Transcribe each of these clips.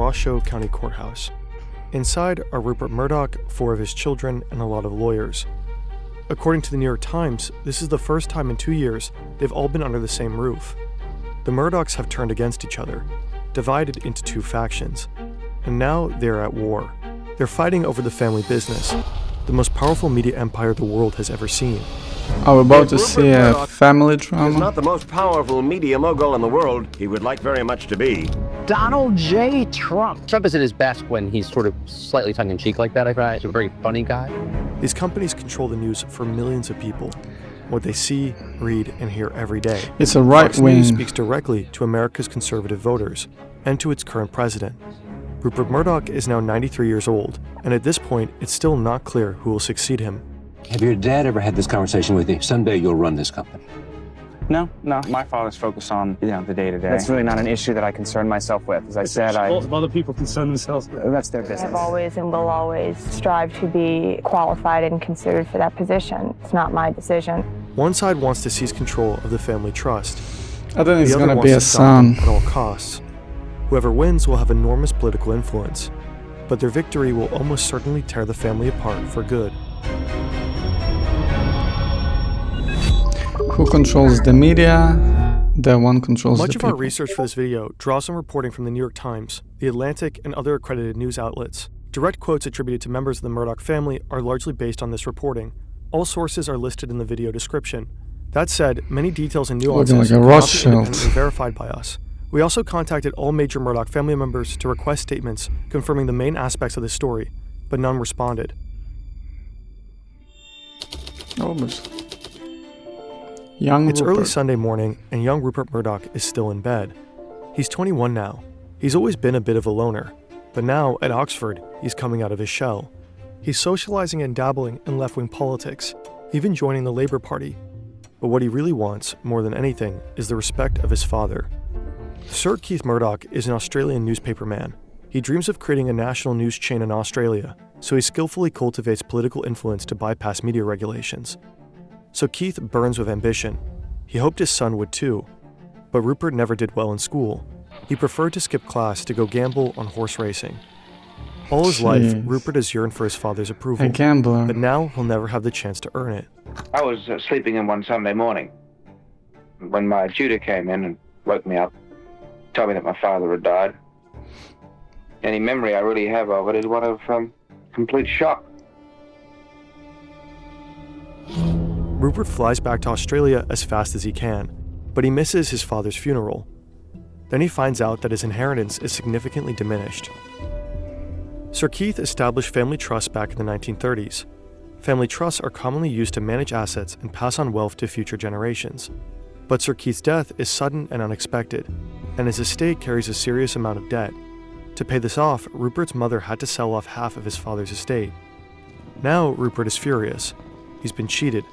Washoe County Courthouse. Inside are Rupert Murdoch, 4 of his children, and a lot of lawyers. According to the New York Times, this is the first time in 2 years they've all been under the same roof. The Murdochs have turned against each other, divided into 2 factions, and now they're at war. They're fighting over the family business, the most powerful media empire the world has ever seen. Are we about to see a family drama? He's not the most powerful media mogul in the world. He would like very much to be. Donald J. Trump. Trump is at his best when he's sort of slightly tongue-in-cheek like that. He's a very funny guy. These companies control the news for millions of people. What they see, read, and hear every day. It's a right Fox News wing. speaks directly to America's conservative voters and to its current president. Rupert Murdoch is now 93 years old, and at this point, it's still not clear who will succeed him. Have your dad ever had this conversation with you? Someday you'll run this company. No. My father's focused on, the day-to-day. That's really not an issue that I concern myself with. As I said, lots of other people concern themselves with. That's their business. I've always and will always strive to be qualified and considered for that position. It's not my decision. One side wants to seize control of the family trust. I think it's The other gonna wants be to a stop son. them at all costs. Whoever wins will have enormous political influence, but their victory will almost certainly tear the family apart for good. Who controls the media? The one controls Much the of people. our research for this video draws on reporting from the New York Times, The Atlantic, and other accredited news outlets. Direct quotes attributed to members of the Murdoch family are largely based on this reporting. All sources are listed in the video description. That said, many details and nuances like a cannot be Rothschild. independently verified by us. We also contacted all major Murdoch family members to request statements confirming the main aspects of the story, but none responded. Oh, but young It's early Rupert. Sunday morning, and young Rupert Murdoch is still in bed. He's 21 now. He's always been a bit of a loner, but now, at Oxford, he's coming out of his shell. He's socializing and dabbling in left-wing politics, even joining the Labour Party. But what he really wants, more than anything, is the respect of his father. Sir Keith Murdoch is an Australian newspaperman. He dreams of creating a national news chain in Australia, so he skillfully cultivates political influence to bypass media regulations. So Keith burns with ambition. He hoped his son would too, but Rupert never did well in school. He preferred to skip class to go gamble on horse racing. All his life, Jeez. Rupert has yearned for his father's approval, A gambler. but now he'll never have the chance to earn it. I was sleeping in one Sunday morning when my tutor came in and woke me up, told me that my father had died. Any memory I really have of it is one of complete shock. Rupert flies back to Australia as fast as he can, but he misses his father's funeral. Then he finds out that his inheritance is significantly diminished. Sir Keith established family trusts back in the 1930s. Family trusts are commonly used to manage assets and pass on wealth to future generations. But Sir Keith's death is sudden and unexpected, and his estate carries a serious amount of debt. To pay this off, Rupert's mother had to sell off half of his father's estate. Now Rupert is furious. He's been cheated.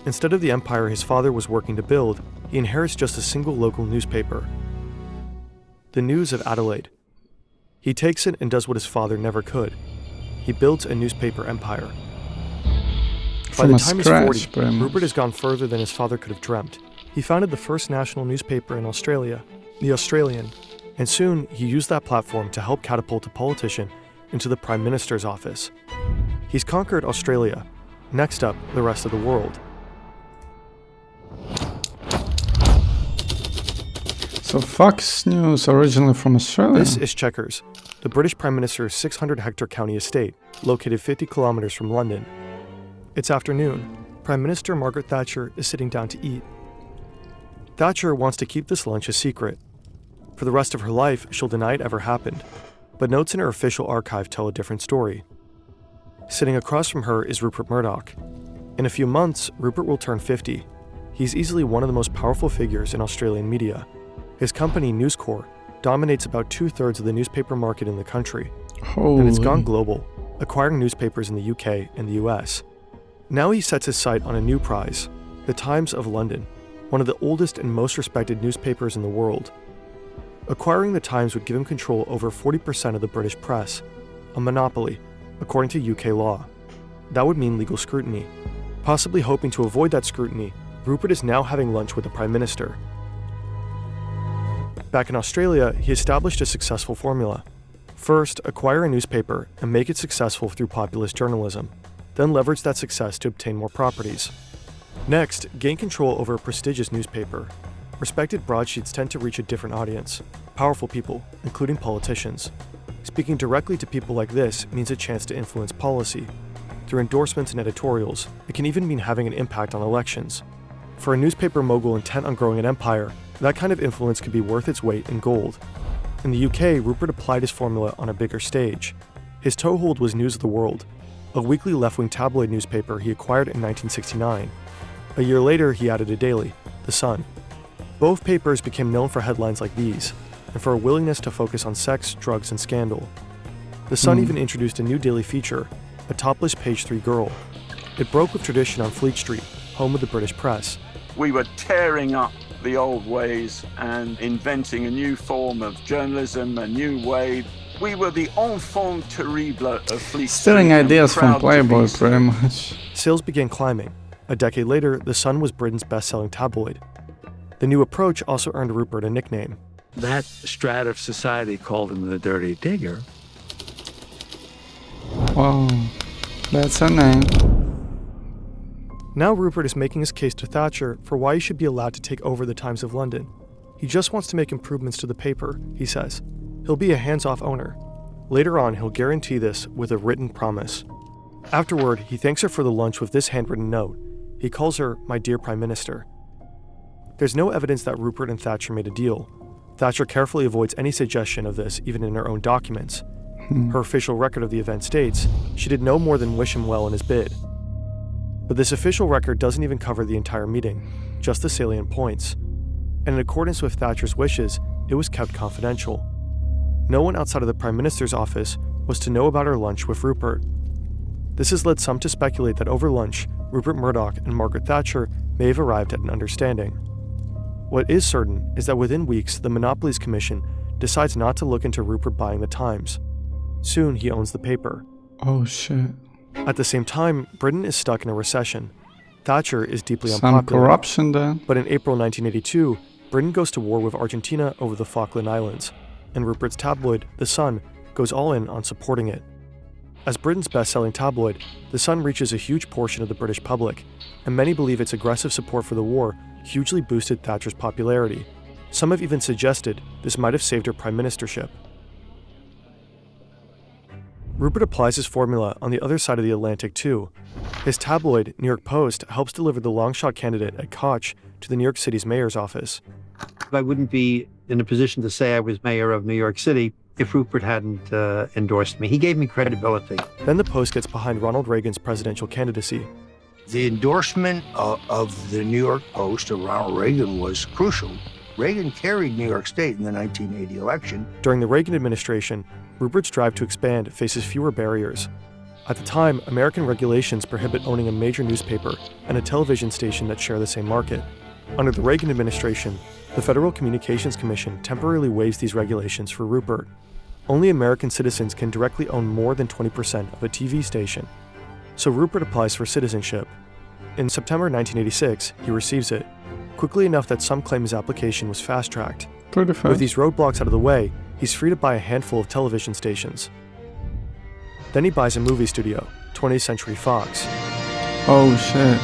Instead of the empire his father was working to build, he inherits just a single local newspaper, The News of Adelaide. He takes it and does what his father never could. He builds a newspaper empire. By From the a time scratch, he's 40, pretty much. Rupert has gone further than his father could have dreamt. He founded the first national newspaper in Australia, The Australian, and soon he used that platform to help catapult a politician into the Prime Minister's office. He's conquered Australia. Next up, the rest of the world. So Fox News originally from Australia. This is Chequers, the British Prime Minister's 600-hectare county estate, located 50 kilometers from London. It's afternoon. Prime Minister Margaret Thatcher is sitting down to eat. Thatcher wants to keep this lunch a secret. For the rest of her life, she'll deny it ever happened, but notes in her official archive tell a different story. Sitting across from her is Rupert Murdoch. In a few months, Rupert will turn 50. He's easily one of the most powerful figures in Australian media. His company, News Corp, dominates about 2/3 of the newspaper market in the country, and it's gone global, acquiring newspapers in the UK and the US. Now he sets his sight on a new prize, the Times of London, one of the oldest and most respected newspapers in the world. Acquiring the Times would give him control over 40% of the British press, a monopoly, according to UK law. That would mean legal scrutiny. Possibly hoping to avoid that scrutiny, Rupert is now having lunch with the Prime Minister. Back in Australia, he established a successful formula. First, acquire a newspaper and make it successful through populist journalism, then leverage that success to obtain more properties. Next, gain control over a prestigious newspaper. Respected broadsheets tend to reach a different audience, powerful people, including politicians. Speaking directly to people like this means a chance to influence policy. Through endorsements and editorials, it can even mean having an impact on elections. For a newspaper mogul intent on growing an empire, that kind of influence could be worth its weight in gold. In the UK, Rupert applied his formula on a bigger stage. His toehold was News of the World, a weekly left-wing tabloid newspaper he acquired in 1969. A year later, he added a daily, The Sun. Both papers became known for headlines like these, and for a willingness to focus on sex, drugs, and scandal. The Sun even introduced a new daily feature, a topless page 3 girl. It broke with tradition on Fleet Street, home of the British press. We were tearing up the old ways and inventing a new form of journalism, a new way. We were the enfant terrible of Fleet Street. Stealing ideas from Playboy, pretty much. Sales began climbing. A decade later, The Sun was Britain's best-selling tabloid. The new approach also earned Rupert a nickname. That strata of society called him the Dirty Digger. Wow, that's a name. Now Rupert is making his case to Thatcher for why he should be allowed to take over the Times of London. He just wants to make improvements to the paper, he says. He'll be a hands-off owner. Later on, he'll guarantee this with a written promise. Afterward, he thanks her for the lunch with this handwritten note. He calls her, "My dear Prime Minister." There's no evidence that Rupert and Thatcher made a deal. Thatcher carefully avoids any suggestion of this, even in her own documents. Her official record of the event states she did no more than wish him well in his bid. But this official record doesn't even cover the entire meeting, just the salient points. And in accordance with Thatcher's wishes, it was kept confidential. No one outside of the Prime Minister's office was to know about her lunch with Rupert. This has led some to speculate that over lunch, Rupert Murdoch and Margaret Thatcher may have arrived at an understanding. What is certain is that within weeks, the Monopolies Commission decides not to look into Rupert buying the Times. Soon, he owns the paper. Oh shit. At the same time, Britain is stuck in a recession. Thatcher is deeply Some unpopular. corruption then. But in April 1982, Britain goes to war with Argentina over the Falkland Islands, and Rupert's tabloid, The Sun, goes all in on supporting it. As Britain's best-selling tabloid, The Sun reaches a huge portion of the British public, and many believe its aggressive support for the war hugely boosted Thatcher's popularity. Some have even suggested this might have saved her prime ministership. Rupert applies his formula on the other side of the Atlantic too. His tabloid, New York Post, helps deliver the long-shot candidate at Koch to the New York City's mayor's office. I wouldn't be in a position to say I was mayor of New York City if Rupert hadn't endorsed me. He gave me credibility. Then the Post gets behind Ronald Reagan's presidential candidacy. The endorsement of the New York Post of Ronald Reagan was crucial. Reagan carried New York State in the 1980 election. During the Reagan administration, Rupert's drive to expand faces fewer barriers. At the time, American regulations prohibit owning a major newspaper and a television station that share the same market. Under the Reagan administration, the Federal Communications Commission temporarily waives these regulations for Rupert. Only American citizens can directly own more than 20% of a TV station. So Rupert applies for citizenship. In September 1986, he receives it, quickly enough that some claim his application was fast-tracked. Pretty fast. With these roadblocks out of the way, he's free to buy a handful of television stations. Then he buys a movie studio, 20th Century Fox. Oh shit.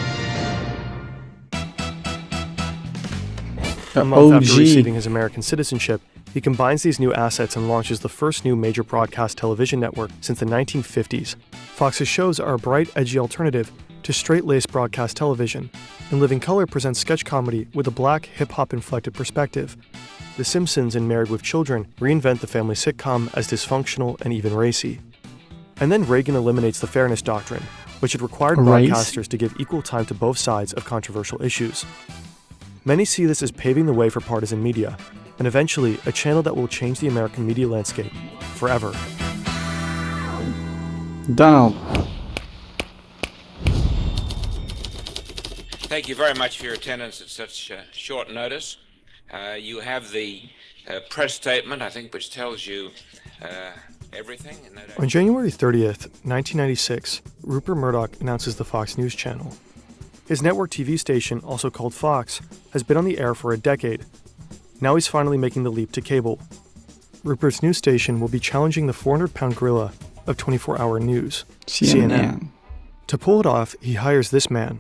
A month after receiving his American citizenship, he combines these new assets and launches the first new major broadcast television network since the 1950s. Fox's shows are a bright, edgy alternative to straight-laced broadcast television, and Living Color presents sketch comedy with a black, hip-hop inflected perspective. The Simpsons and Married with Children reinvent the family sitcom as dysfunctional and even racy. And then Reagan eliminates the fairness doctrine, which had required broadcasters to give equal time to both sides of controversial issues. Many see this as paving the way for partisan media, and eventually a channel that will change the American media landscape forever. Donald. Thank you very much for your attendance at such short notice. You have the press statement, I think, which tells you everything. On January 30th, 1996, Rupert Murdoch announces the Fox News Channel. His network TV station, also called Fox, has been on the air for a decade. Now he's finally making the leap to cable. Rupert's news station will be challenging the 400-pound gorilla of 24-hour news, CNN. To pull it off, he hires this man.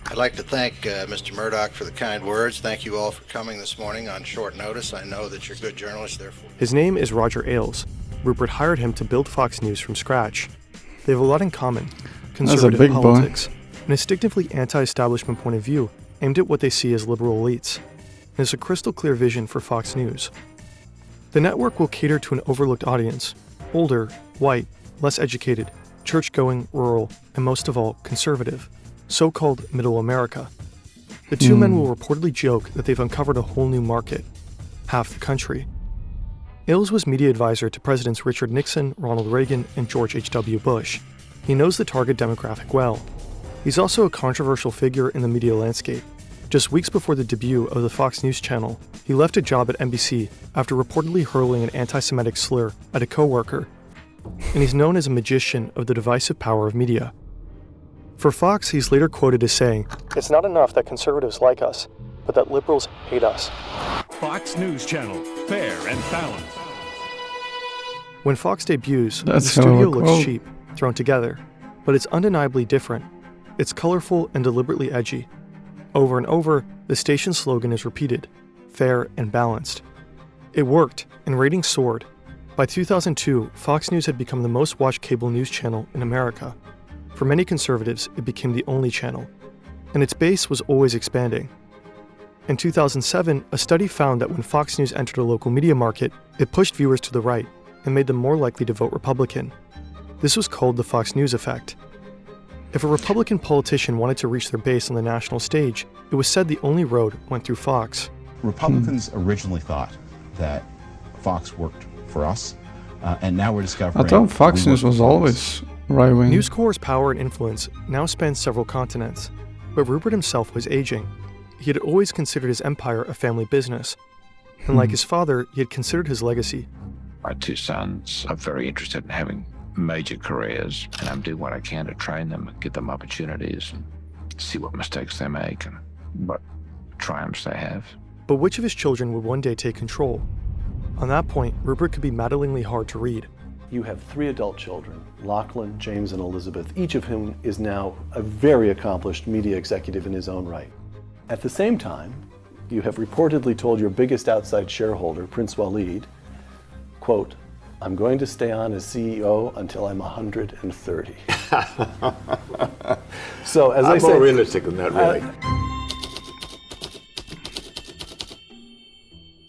I'd like to thank Mr. Murdoch for the kind words. Thank you all for coming this morning on short notice. I know that you're good journalists, therefore. His name is Roger Ailes. Rupert hired him to build Fox News from scratch. They have a lot in common: conservative big politics, an instinctively anti-establishment point of view aimed at what they see as liberal elites. And it's a crystal clear vision for Fox News. The network will cater to an overlooked audience: older, white, less educated, church-going, rural, and most of all, conservative, so-called Middle America. The two men will reportedly joke that they've uncovered a whole new market: half the country. Ailes was media advisor to Presidents Richard Nixon, Ronald Reagan, and George H.W. Bush. He knows the target demographic well. He's also a controversial figure in the media landscape. Just weeks before the debut of the Fox News channel, he left a job at NBC after reportedly hurling an anti-Semitic slur at a co-worker. And he's known as a magician of the divisive power of media. For Fox, he's later quoted as saying, "It's not enough that conservatives like us, but that liberals hate us." Fox News Channel, fair and balanced. When Fox debuts, That's the studio how it looks goes. cheap, thrown together, but it's undeniably different. It's colorful and deliberately edgy. Over and over, the station's slogan is repeated: fair and balanced. It worked, and ratings soared. By 2002, Fox News had become the most watched cable news channel in America. For many conservatives, it became the only channel, and its base was always expanding. In 2007, a study found that when Fox News entered a local media market, it pushed viewers to the right and made them more likely to vote Republican. This was called the Fox News effect. If a Republican politician wanted to reach their base on the national stage, it was said the only road went through Fox. Republicans originally thought that Fox worked for us, and now we're discovering... I thought Fox News was always right-wing. News Corp's power and influence now spans several continents, but Rupert himself was aging. He had always considered his empire a family business, and like his father, he had considered his legacy. My two sons are very interested in having major careers, and I'm doing what I can to train them and give them opportunities and see what mistakes they make and what triumphs they have. But which of his children would one day take control? On that point, Rupert could be maddeningly hard to read. You have 3 adult children, Lachlan, James, and Elizabeth, each of whom is now a very accomplished media executive in his own right. At the same time, you have reportedly told your biggest outside shareholder, Prince Waleed, quote, "I'm going to stay on as CEO until I'm 130. So, as I say, I'm more realistic than that, really.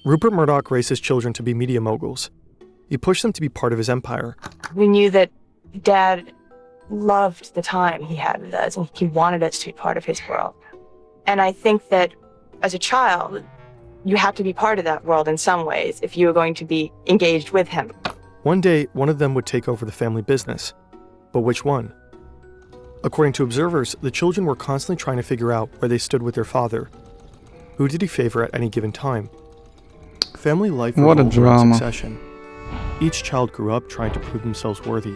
Rupert Murdoch raised his children to be media moguls. He pushed them to be part of his empire. We knew that Dad loved the time he had with us, and he wanted us to be part of his world. And I think that as a child, you have to be part of that world in some ways if you are going to be engaged with him. One day, one of them would take over the family business. But which one? According to observers, the children were constantly trying to figure out where they stood with their father. Who did he favor at any given time? Family life What a revolved around drama. succession. Each child grew up trying to prove themselves worthy.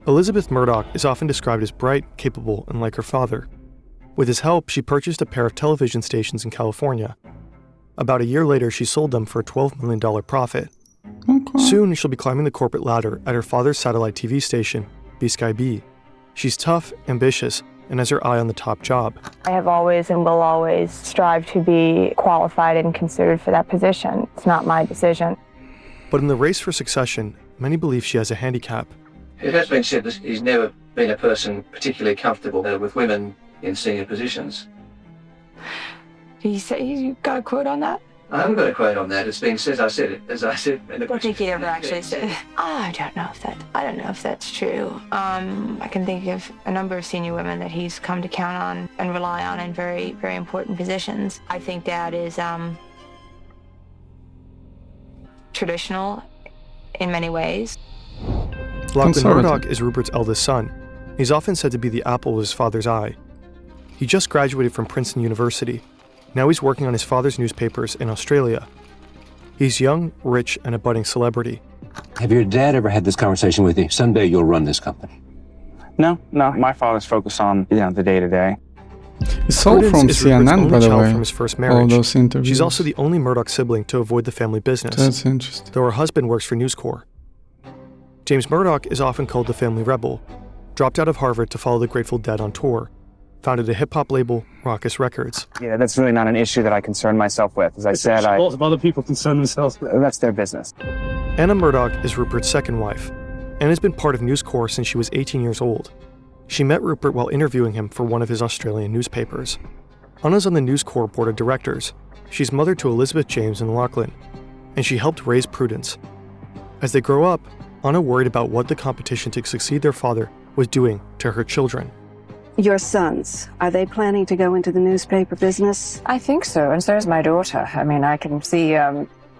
Elizabeth Murdoch is often described as bright, capable, and like her father. With his help, she purchased a pair of television stations in California. About a year later, she sold them for a $12 million profit. Soon, she'll be climbing the corporate ladder at her father's satellite TV station, B-Sky B. She's tough, ambitious, and has her eye on the top job. I have always and will always strive to be qualified and considered for that position. It's not my decision. But in the race for succession, many believe she has a handicap. It has been said that he's never been a person particularly comfortable with women in senior positions. Did you say you got a quote on that? I haven't got a quote on that. It's been said, as I said in the I don't think he ever actually said. I don't know if that's true. I can think of a number of senior women that he's come to count on and rely on in very, very important positions. I think Dad is traditional in many ways. Lachlan Murdoch is Rupert's eldest son. He's often said to be the apple of his father's eye. He just graduated from Princeton University. Now he's working on his father's newspapers in Australia. He's young, rich, and a budding celebrity. Have your dad ever had this conversation with you? Someday you'll run this company. No. My father's focused on, the day-to-day. It's all Prudence from is Rupert's CNN, only by the child way. from his first All marriage. those interviews. She's also the only Murdoch sibling to avoid the family business. That's interesting. Though her husband works for News Corp. James Murdoch is often called the family rebel. Dropped out of Harvard to follow the Grateful Dead on tour. Founded a hip-hop label, Raucous Records. Yeah, that's really not an issue that I concern myself with. As I said, Lots of other people concern themselves with. That's their business. Anna Murdoch is Rupert's second wife. Anna's been part of News Corp since she was 18 years old. She met Rupert while interviewing him for one of his Australian newspapers. Anna's on the News Corp board of directors. She's mother to Elizabeth, James, and Lachlan, and she helped raise Prudence. As they grow up, Anna worried about what the competition to succeed their father was doing to her children. Your sons, are they planning to go into the newspaper business? I think so, and so is my daughter. I mean, I can see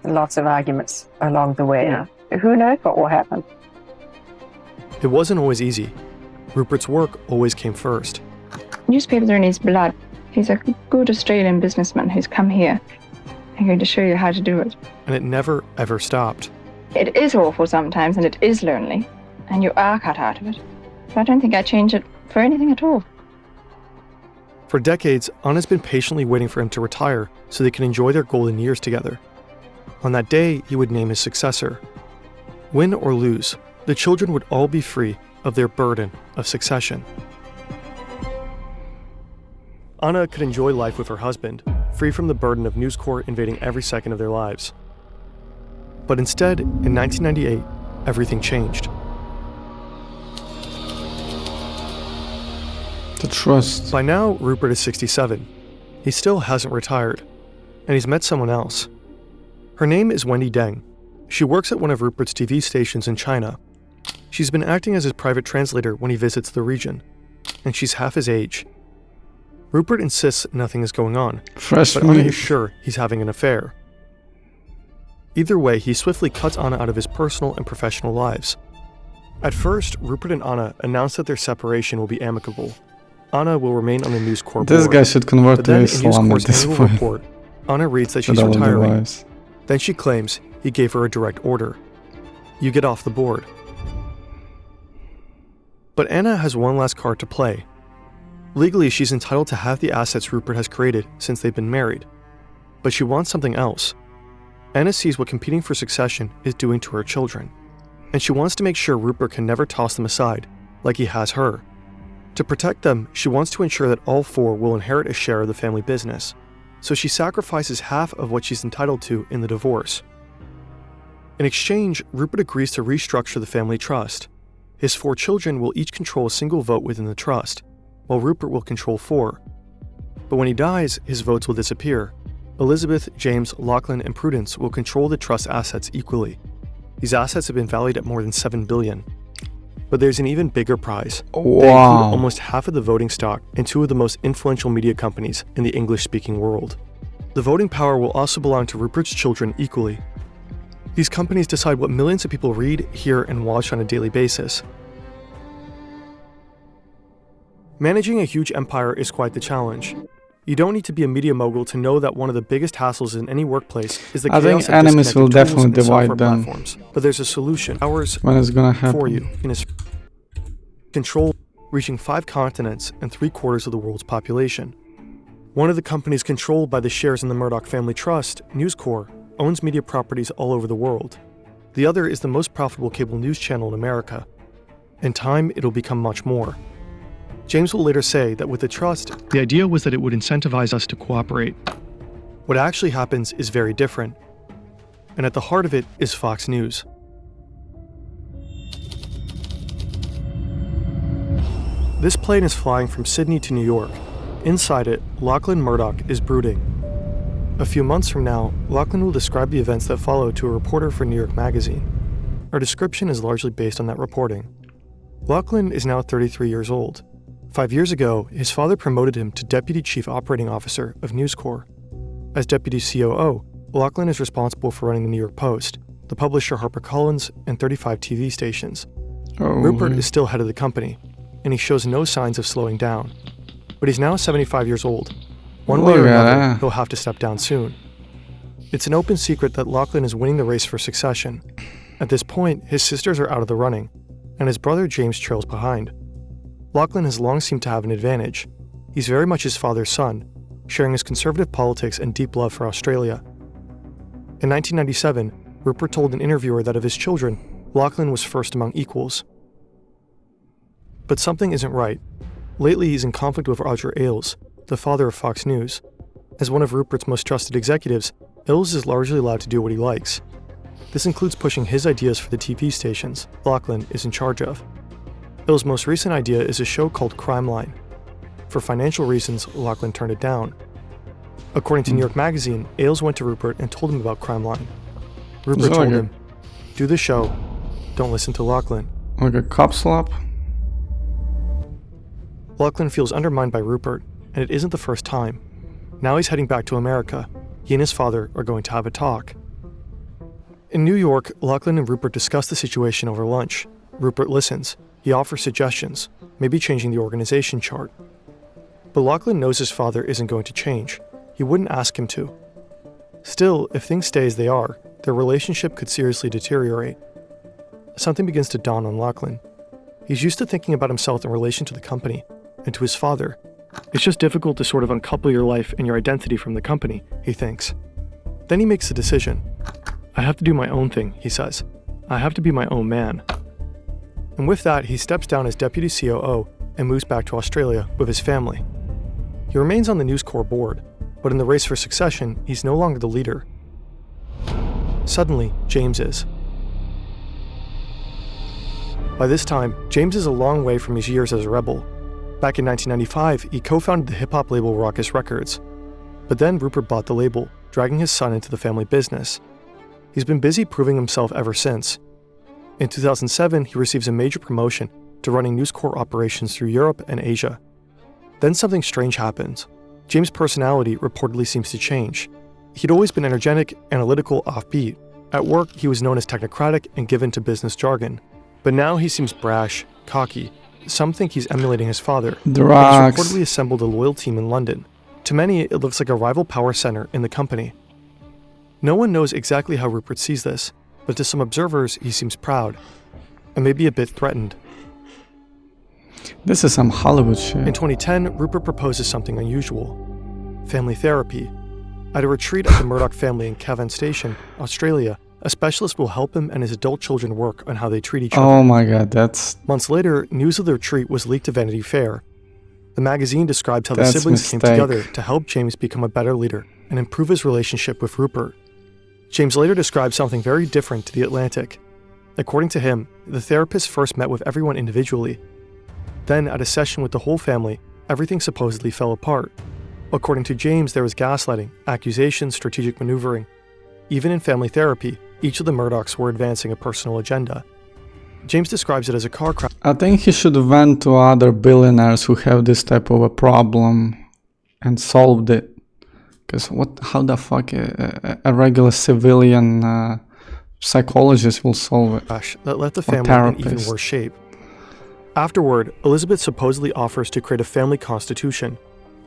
lots of arguments along the way. Yeah. Who knows what will happen? It wasn't always easy. Rupert's work always came first. Newspapers are in his blood. He's a good Australian businessman who's come here. I'm going to show you how to do it. And it never, ever stopped. It is awful sometimes, and it is lonely, and you are cut out of it. But I don't think I'd change it for anything at all. For decades, Anna's been patiently waiting for him to retire so they can enjoy their golden years together. On that day, he would name his successor. Win or lose, the children would all be free of their burden of succession. Anna could enjoy life with her husband, free from the burden of News Corp invading every second of their lives. But instead, in 1998, everything changed. The trust. By now, Rupert is 67. He still hasn't retired, and he's met someone else. Her name is Wendy Deng. She works at one of Rupert's TV stations in China. She's been acting as his private translator when he visits the region, and she's half his age. Rupert insists nothing is going on, Fresh but Anna meat. is sure he's having an affair. Either way, he swiftly cuts Anna out of his personal and professional lives. At first, Rupert and Anna announce that their separation will be amicable. Anna will remain on the News Corp This board. guy should convert But to then in Islam News at this Corp's annual point. report, Anna reads that With she's all the retiring. device. Then she claims he gave her a direct order. You get off the board. But Anna has one last card to play. Legally, she's entitled to half the assets Rupert has created since they've been married. But she wants something else. Anna sees what competing for succession is doing to her children, and she wants to make sure Rupert can never toss them aside, like he has her. To protect them, she wants to ensure that all four will inherit a share of the family business, so she sacrifices half of what she's entitled to in the divorce. In exchange, Rupert agrees to restructure the family trust. His 4 children will each control a single vote within the trust, while Rupert will control 4. But when he dies, his votes will disappear. Elizabeth, James, Lachlan, and Prudence will control the trust assets equally. These assets have been valued at more than $7 billion. But there's an even bigger prize. They include Wow. almost half of the voting stock in 2 of the most influential media companies in the English-speaking world. The voting power will also belong to Rupert's children equally. These companies decide what millions of people read, hear, and watch on a daily basis. Managing a huge empire is quite the challenge. You don't need to be a media mogul to know that one of the biggest hassles in any workplace is the I chaos think of enemies will disconnected tools definitely and software divide them. platforms. But there's a solution. Ours When it's gonna happen. for you in his control, reaching 5 continents and 3/4 of the world's population. One of the companies controlled by the shares in the Murdoch family trust, News Corp, owns media properties all over the world. The other is the most profitable cable news channel in America. In time, it'll become much more. James will later say that with the trust, the idea was that it would incentivize us to cooperate. What actually happens is very different. And at the heart of it is Fox News. This plane is flying from Sydney to New York. Inside it, Lachlan Murdoch is brooding. A few months from now, Lachlan will describe the events that followed to a reporter for New York Magazine. Our description is largely based on that reporting. Lachlan is now 33 years old. 5 years ago, his father promoted him to Deputy Chief Operating Officer of News Corp. As Deputy COO, Lachlan is responsible for running the New York Post, the publisher HarperCollins, and 35 TV stations. Rupert is still head of the company, and he shows no signs of slowing down. But he's now 75 years old. One way or another, he'll have to step down soon. It's an open secret that Lachlan is winning the race for succession. At this point, his sisters are out of the running, and his brother James trails behind. Lachlan has long seemed to have an advantage. he's very much his father's son, sharing his conservative politics and deep love for Australia. In 1997, Rupert told an interviewer that of his children, Lachlan was first among equals. But something isn't right. Lately, he's in conflict with Roger Ailes, the father of Fox News. As one of Rupert's most trusted executives, Ailes is largely allowed to do what he likes. This includes pushing his ideas for the TV stations Lachlan is in charge of. Ailes' most recent idea is a show called Crime Line. For financial reasons, Lachlan turned it down. According to New York Magazine, Ailes went to Rupert and told him about Crime Line. Rupert told him, "Do the show, don't listen to Lachlan." Like a cop slap? Lachlan feels undermined by Rupert, and it isn't the first time. Now he's heading back to America. He and his father are going to have a talk. In New York, Lachlan and Rupert discuss the situation over lunch. Rupert listens. He offers suggestions, maybe changing the organization chart. But Lachlan knows his father isn't going to change. He wouldn't ask him to. Still, if things stay as they are, their relationship could seriously deteriorate. Something begins to dawn on Lachlan. He's used to thinking about himself in relation to the company and to his father. It's just difficult to sort of uncouple your life and your identity from the company, he thinks. Then he makes a decision. I have to do my own thing, he says. I have to be my own man. And with that, he steps down as deputy COO and moves back to Australia with his family. He remains on the News Corp board, but in the race for succession, he's no longer the leader. Suddenly, James is. By this time, James is a long way from his years as a rebel. Back in 1995, he co-founded the hip-hop label Raucous Records. But then Rupert bought the label, dragging his son into the family business. He's been busy proving himself ever since. In 2007, he receives a major promotion to running News Corp operations through Europe and Asia. Then something strange happens. James' personality reportedly seems to change. He'd always been energetic, analytical, offbeat. At work, he was known as technocratic and given to business jargon. But now he seems brash, cocky. Some think he's emulating his father. He's reportedly assembled a loyal team in London. To many, it looks like a rival power center in the company. No one knows exactly how Rupert sees this, but to some observers, he seems proud, and maybe a bit threatened. This is some Hollywood shit. In 2010, Rupert proposes something unusual. Family therapy. At a retreat at the Murdoch family in Cavan Station, Australia, a specialist will help him and his adult children work on how they treat each other. Oh my god, that's... Months later, news of the retreat was leaked to Vanity Fair. The magazine describes how the siblings came together to help James become a better leader and improve his relationship with Rupert. James later described something very different to The Atlantic. According to him, the therapist first met with everyone individually. Then, at a session with the whole family, everything supposedly fell apart. According to James, there was gaslighting, accusations, strategic maneuvering. Even in family therapy, each of the Murdochs were advancing a personal agenda. James describes it as a car crash. I think he should have went to other billionaires who have this type of a problem and solved it. Because how the fuck a regular civilian psychologist will solve it? That left the family in even worse shape. Afterward, Elizabeth supposedly offers to create a family constitution.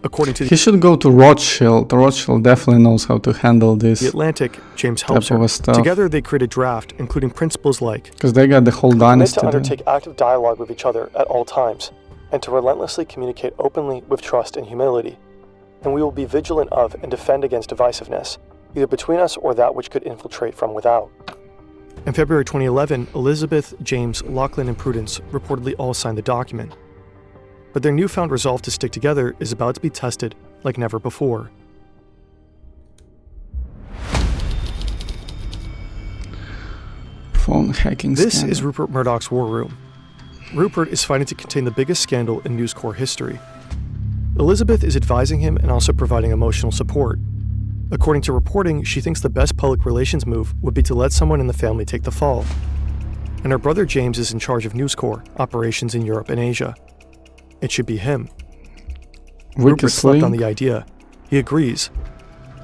According to he should go to Rothschild. Rothschild definitely knows how to handle this. The Atlantic, James helps her. Together they create a draft, including principles like because they got the whole dynasty. To undertake active dialogue with each other at all times, and to relentlessly communicate openly with trust and humility. And we will be vigilant of and defend against divisiveness, either between us or that which could infiltrate from without. In February 2011, Elizabeth, James, Lachlan, and Prudence reportedly all signed the document. But their newfound resolve to stick together is about to be tested like never before. Phone hacking This scandal. is Rupert Murdoch's war room. Rupert is fighting to contain the biggest scandal in News Corp history. Elizabeth is advising him and also providing emotional support. According to reporting, she thinks the best public relations move would be to let someone in the family take the fall. And her brother James is in charge of News Corp operations in Europe and Asia. It should be him. Rupert slept on the idea. He agrees.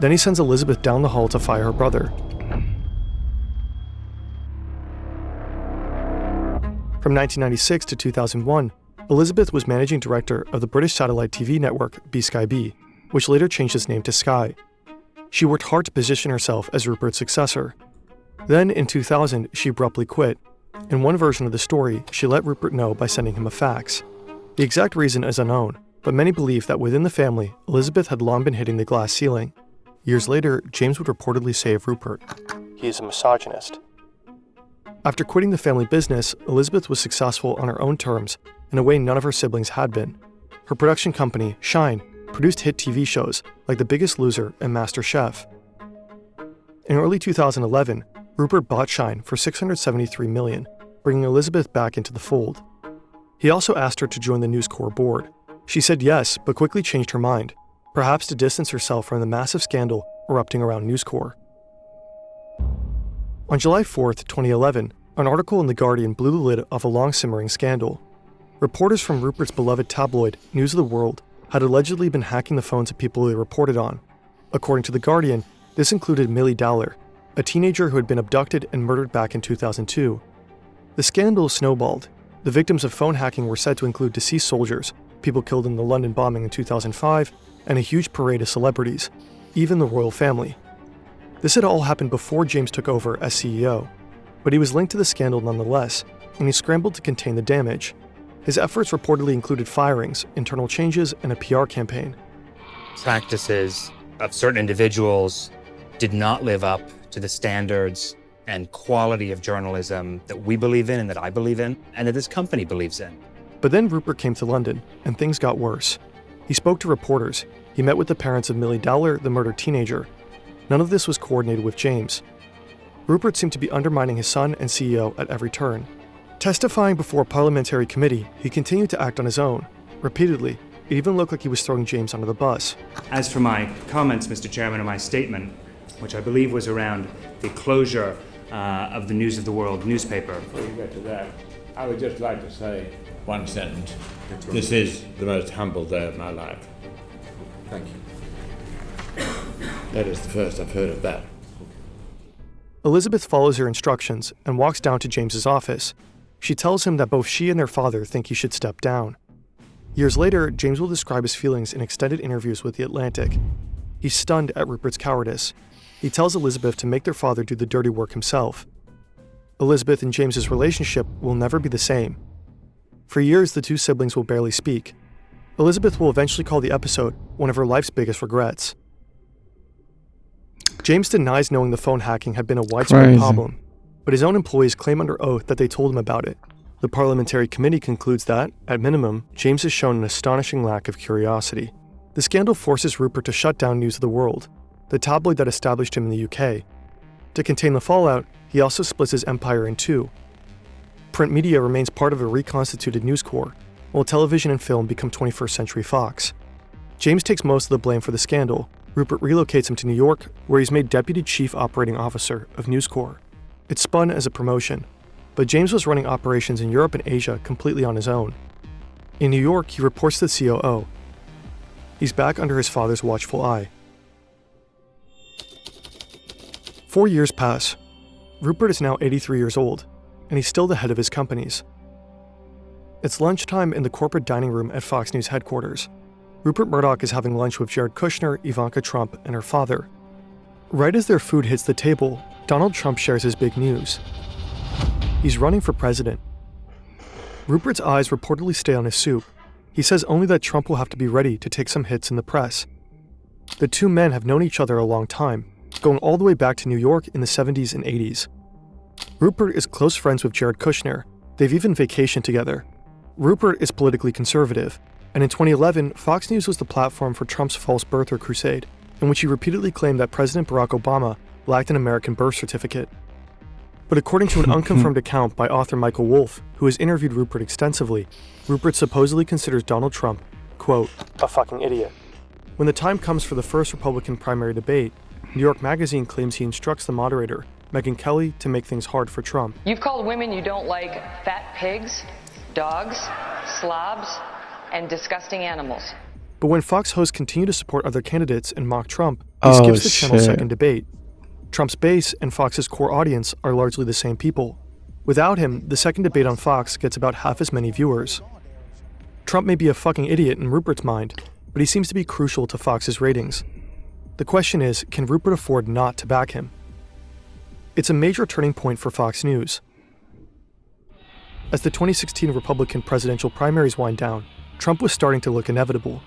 Then he sends Elizabeth down the hall to fire her brother. From 1996 to 2001, Elizabeth was managing director of the British satellite TV network B-Sky B, which later changed its name to Sky. She worked hard to position herself as Rupert's successor. Then, in 2000, she abruptly quit. In one version of the story, she let Rupert know by sending him a fax. The exact reason is unknown, But many believe that within the family, Elizabeth had long been hitting the glass ceiling. Years later, James would reportedly say of Rupert, "He is a misogynist." After quitting the family business, Elizabeth was successful on her own terms in a way none of her siblings had been. Her production company, Shine, produced hit TV shows like The Biggest Loser and Master Chef. In early 2011, Rupert bought Shine for $673 million, bringing Elizabeth back into the fold. He also asked her to join the News Corp board. She said yes, but quickly changed her mind, perhaps to distance herself from the massive scandal erupting around News Corp. On July 4th, 2011, an article in The Guardian blew the lid off a long-simmering scandal. Reporters from Rupert's beloved tabloid, News of the World, had allegedly been hacking the phones of people they reported on. According to The Guardian, this included Millie Dowler, a teenager who had been abducted and murdered back in 2002. The scandal snowballed. The victims of phone hacking were said to include deceased soldiers, people killed in the London bombing in 2005, and a huge parade of celebrities, even the royal family. This had all happened before James took over as CEO, but he was linked to the scandal nonetheless, and he scrambled to contain the damage. His efforts reportedly included firings, internal changes, and a PR campaign. Practices of certain individuals did not live up to the standards and quality of journalism that we believe in and that I believe in, and that this company believes in. But then Rupert came to London, and things got worse. He spoke to reporters. He met with the parents of Millie Dowler, the murdered teenager. None of this was coordinated with James. Rupert seemed to be undermining his son and CEO at every turn. Testifying before a parliamentary committee, he continued to act on his own. Repeatedly, it even looked like he was throwing James under the bus. As for my comments, Mr. Chairman, and my statement, which I believe was around the closure of the News of the World newspaper. Before you get to that, I would just like to say one sentence. This is the most humble day of my life. Thank you. That is the first I've heard of that. Elizabeth follows her instructions and walks down to James's office. She tells him that both she and their father think he should step down. Years later, James will describe his feelings in extended interviews with The Atlantic. He's stunned at Rupert's cowardice. He tells Elizabeth to make their father do the dirty work himself. Elizabeth and James's relationship will never be the same. For years, the two siblings will barely speak. Elizabeth will eventually call the episode one of her life's biggest regrets. James denies knowing the phone hacking had been a widespread problem, but his own employees claim under oath that they told him about it. The parliamentary committee concludes that, at minimum, James has shown an astonishing lack of curiosity. The scandal forces Rupert to shut down News of the World, the tabloid that established him in the UK. To contain the fallout, he also splits his empire in two. Print media remains part of a reconstituted News Corp, while television and film become 21st Century Fox. James takes most of the blame for the scandal. Rupert relocates him to New York, where he's made Deputy Chief Operating Officer of News Corp. It's spun as a promotion, but James was running operations in Europe and Asia completely on his own. In New York, he reports to the COO. He's back under his father's watchful eye. 4 years pass. Rupert is now 83 years old, and he's still the head of his companies. It's lunchtime in the corporate dining room at Fox News headquarters. Rupert Murdoch is having lunch with Jared Kushner, Ivanka Trump, and her father. Right as their food hits the table, Donald Trump shares his big news. He's running for president. Rupert's eyes reportedly stay on his soup. He says only that Trump will have to be ready to take some hits in the press. The two men have known each other a long time, going all the way back to New York in the 70s and 80s. Rupert is close friends with Jared Kushner. They've even vacationed together. Rupert is politically conservative, and in 2011, Fox News was the platform for Trump's false birther crusade, in which he repeatedly claimed that President Barack Obama lacked an American birth certificate. But according to an unconfirmed account by author Michael Wolff, who has interviewed Rupert extensively, Rupert supposedly considers Donald Trump, quote, a fucking idiot. When the time comes for the first Republican primary debate, New York Magazine claims he instructs the moderator, Megyn Kelly, to make things hard for Trump. You've called women you don't like fat pigs, dogs, slobs, and disgusting animals. But when Fox hosts continue to support other candidates and mock Trump, he skips the channel's second debate. Trump's base and Fox's core audience are largely the same people. Without him, the second debate on Fox gets about half as many viewers. Trump may be a fucking idiot in Rupert's mind, but he seems to be crucial to Fox's ratings. The question is, can Rupert afford not to back him? It's a major turning point for Fox News. As the 2016 Republican presidential primaries wind down, Trump was starting to look inevitable.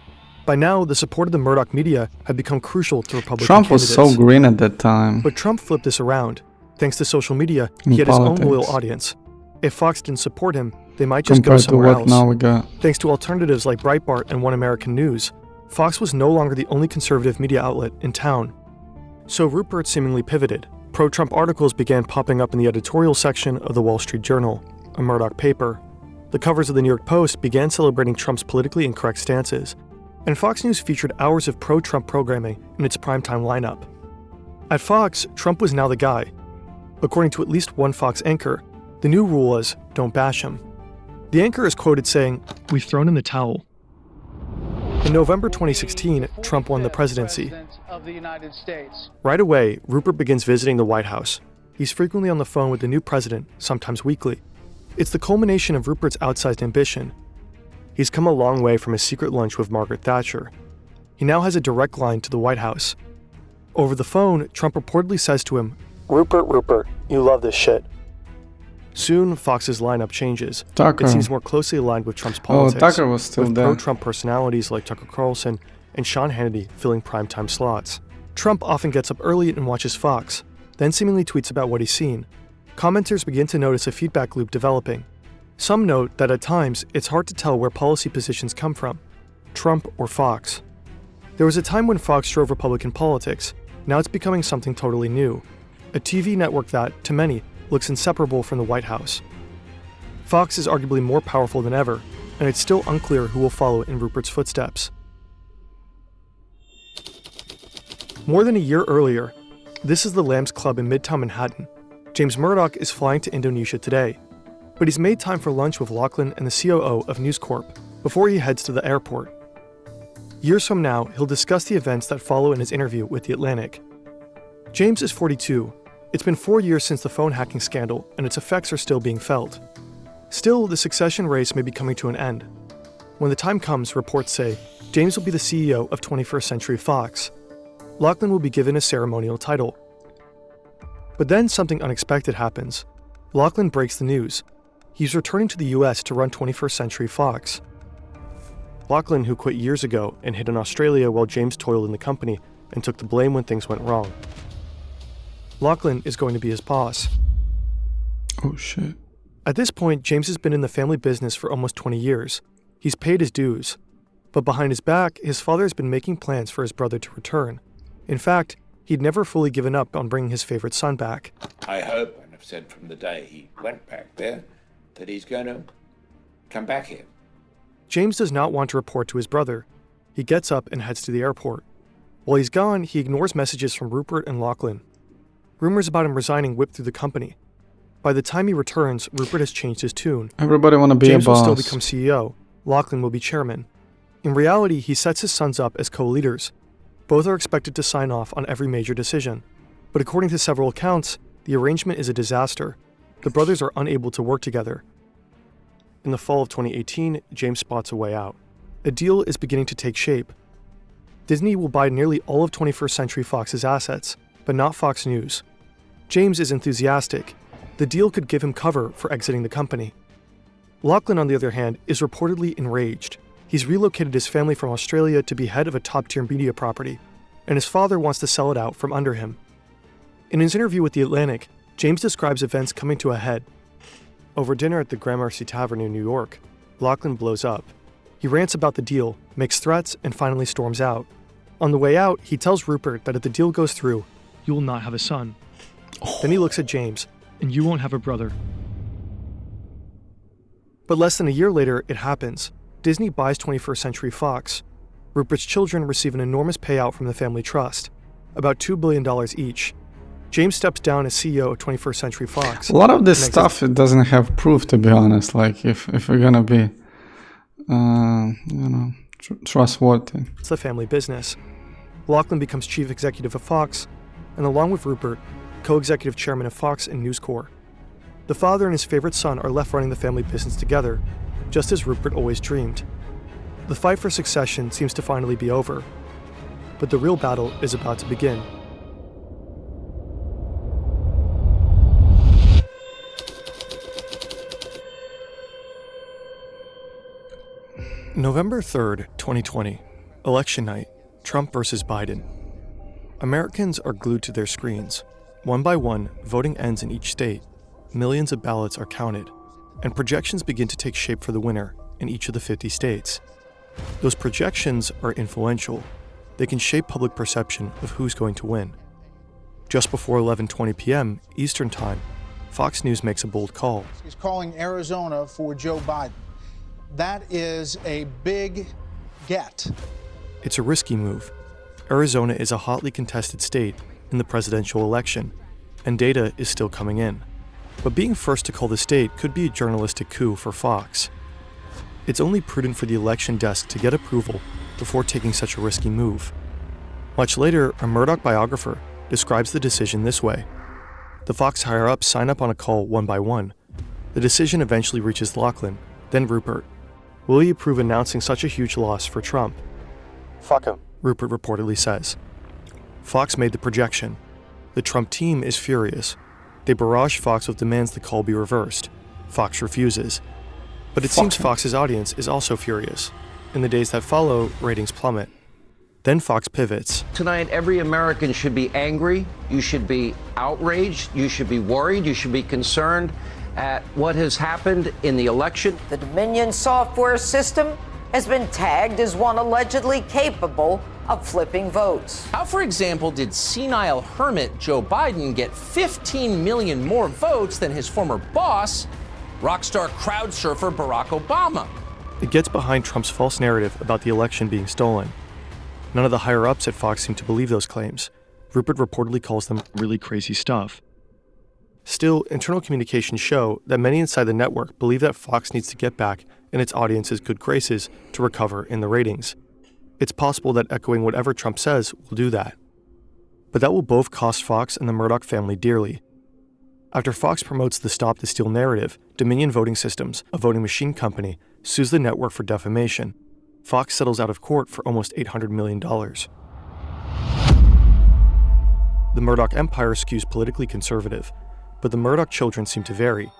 By now, the support of the Murdoch media had become crucial to Republican Trump was candidates. so green at that time. But Trump flipped this around. Thanks to social media, In he had his own politics. loyal audience. If Fox didn't support him, they might just go Compared to somewhere what else. now we got. Thanks to alternatives like Breitbart and One American News, Fox was no longer the only conservative media outlet in town. So Rupert seemingly pivoted. Pro-Trump articles began popping up in the editorial section of the Wall Street Journal, a Murdoch paper. The covers of the New York Post began celebrating Trump's politically incorrect stances, and Fox News featured hours of pro-Trump programming in its primetime lineup. At Fox, Trump was now the guy. According to at least one Fox anchor, the new rule was, don't bash him. The anchor is quoted saying, "We've thrown in the towel." In November 2016, Trump won the presidency. Right away, Rupert begins visiting the White House. He's frequently on the phone with the new president, sometimes weekly. It's the culmination of Rupert's outsized ambition. He's come a long way from his secret lunch with Margaret Thatcher. He now has a direct line to the White House. Over the phone, Trump reportedly says to him, Rupert, you love this shit." Soon, Fox's lineup changes. Tucker. It seems more closely aligned with Trump's politics. Tucker was still with there. pro-Trump personalities like Tucker Carlson and Sean Hannity filling primetime slots. Trump often gets up early and watches Fox, then seemingly tweets about what he's seen. Commenters begin to notice a feedback loop developing. Some note that at times, it's hard to tell where policy positions come from, Trump or Fox. There was a time when Fox drove Republican politics. Now it's becoming something totally new. A TV network that, to many, looks inseparable from the White House. Fox is arguably more powerful than ever, and it's still unclear who will follow in Rupert's footsteps. More than a year earlier, this is the Lambs Club in Midtown Manhattan. James Murdoch is flying to Indonesia today, but he's made time for lunch with Lachlan and the COO of News Corp before he heads to the airport. Years from now, he'll discuss the events that follow in his interview with The Atlantic. James is 42. It's been 4 years since the phone hacking scandal, and its effects are still being felt. Still, the succession race may be coming to an end. When the time comes, reports say, James will be the CEO of 21st Century Fox. Lachlan will be given a ceremonial title. But then something unexpected happens. Lachlan breaks the news. He's returning to the US to run 21st Century Fox. Lachlan, who quit years ago and hid in Australia while James toiled in the company and took the blame when things went wrong. Lachlan is going to be his boss. Oh shit. At this point, James has been in the family business for almost 20 years. He's paid his dues. But behind his back, his father has been making plans for his brother to return. In fact, he'd never fully given up on bringing his favorite son back. I hope, and I've said from the day he went back there, that he's going to come back here. James does not want to report to his brother. He gets up and heads to the airport. While he's gone, he ignores messages from Rupert and Lachlan. Rumors about him resigning whip through the company. By the time he returns, Rupert has changed his tune. Everybody want to be James a boss. will still become CEO. Lachlan will be chairman. In reality, he sets his sons up as co-leaders. Both are expected to sign off on every major decision. But according to several accounts, the arrangement is a disaster. The brothers are unable to work together. In the fall of 2018, James spots a way out. A deal is beginning to take shape. Disney will buy nearly all of 21st Century Fox's assets, but not Fox News. James is enthusiastic. The deal could give him cover for exiting the company. Lachlan, on the other hand, is reportedly enraged. He's relocated his family from Australia to be head of a top-tier media property, and his father wants to sell it out from under him. In his interview with The Atlantic, James describes events coming to a head. Over dinner at the Gramercy Tavern in New York, Lachlan blows up. He rants about the deal, makes threats, and finally storms out. On the way out, he tells Rupert that if the deal goes through, you will not have a son. Then he looks at James, and you won't have a brother. But less than a year later, it happens. Disney buys 21st Century Fox. Rupert's children receive an enormous payout from the family trust, about $2 billion each. James steps down as CEO of 21st Century Fox. A lot of this stuff, it doesn't have proof, to be honest. Like, if we're gonna be, trustworthy. It's the family business. Lachlan becomes chief executive of Fox, and along with Rupert, co-executive chairman of Fox and News Corp. The father and his favorite son are left running the family business together, just as Rupert always dreamed. The fight for succession seems to finally be over, but the real battle is about to begin. November 3rd, 2020, election night, Trump versus Biden. Americans are glued to their screens. One by one, voting ends in each state. Millions of ballots are counted, and projections begin to take shape for the winner in each of the 50 states. Those projections are influential. They can shape public perception of who's going to win. Just before 11:20 p.m. Eastern Time, Fox News makes a bold call. He's calling Arizona for Joe Biden. That is a big get. It's a risky move. Arizona is a hotly contested state in the presidential election, and data is still coming in. But being first to call the state could be a journalistic coup for Fox. It's only prudent for the election desk to get approval before taking such a risky move. Much later, a Murdoch biographer describes the decision this way. The Fox higher-ups sign up on a call one by one. The decision eventually reaches Lachlan, then Rupert. Will he approve announcing such a huge loss for Trump? Fuck him, Rupert reportedly says. Fox made the projection. The Trump team is furious. They barrage Fox with demands the call be reversed. Fox refuses. But it seems Fox's audience is also furious. In the days that follow, ratings plummet. Then Fox pivots. Tonight, every American should be angry. You should be outraged. You should be worried. You should be concerned at what has happened in the election. The Dominion software system has been tagged as one allegedly capable of flipping votes. How, for example, did senile hermit Joe Biden get 15 million more votes than his former boss, rock star crowd surfer Barack Obama? It gets behind Trump's false narrative about the election being stolen. None of the higher-ups at Fox seem to believe those claims. Rupert reportedly calls them really crazy stuff. Still, internal communications show that many inside the network believe that Fox needs to get back in its audience's good graces to recover in the ratings. It's possible that echoing whatever Trump says will do that. But that will both cost Fox and the Murdoch family dearly. After Fox promotes the Stop the Steal narrative, Dominion Voting Systems, a voting machine company, sues the network for defamation. Fox settles out of court for almost $800 million. The Murdoch empire skews politically conservative, but the Murdoch children seem to vary.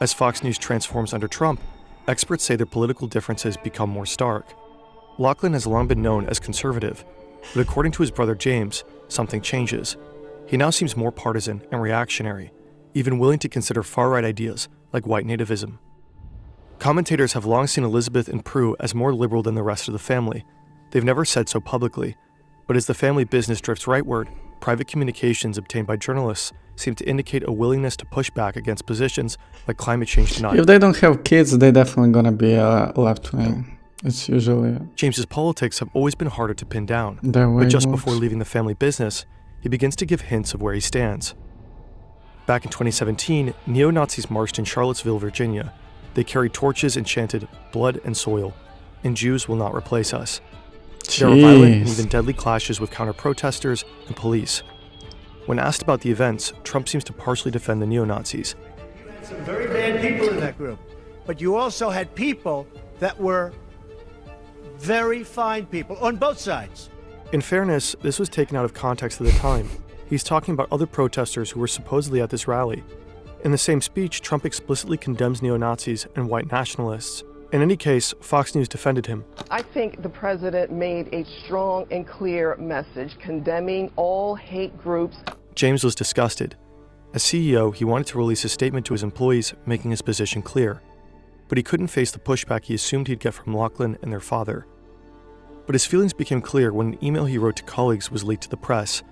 As Fox News transforms under Trump, experts say their political differences become more stark. Lachlan has long been known as conservative, but according to his brother James, something changes. He now seems more partisan and reactionary, even willing to consider far-right ideas like white nativism. Commentators have long seen Elizabeth and Prue as more liberal than the rest of the family. They've never said so publicly, but as the family business drifts rightward, private communications obtained by journalists seem to indicate a willingness to push back against positions like climate change denial. If they don't have kids, they're definitely gonna be left-wing. It's usually... James's politics have always been harder to pin down, but just before leaving the family business, he begins to give hints of where he stands. Back in 2017, neo-Nazis marched in Charlottesville, Virginia. They carried torches and chanted, "Blood and soil," and Jews will not replace us. There were violent and even deadly clashes with counter-protesters and police. When asked about the events, Trump seems to partially defend the neo-Nazis. You had some very bad people in that group, but you also had people that were very fine people on both sides. In fairness, this was taken out of context at the time. He's talking about other protesters who were supposedly at this rally. In the same speech, Trump explicitly condemns neo-Nazis and white nationalists. In any case, Fox News defended him. I think the president made a strong and clear message condemning all hate groups. James was disgusted. As CEO, he wanted to release a statement to his employees, making his position clear. But he couldn't face the pushback he assumed he'd get from Lachlan and their father. But his feelings became clear when an email he wrote to colleagues was leaked to the press.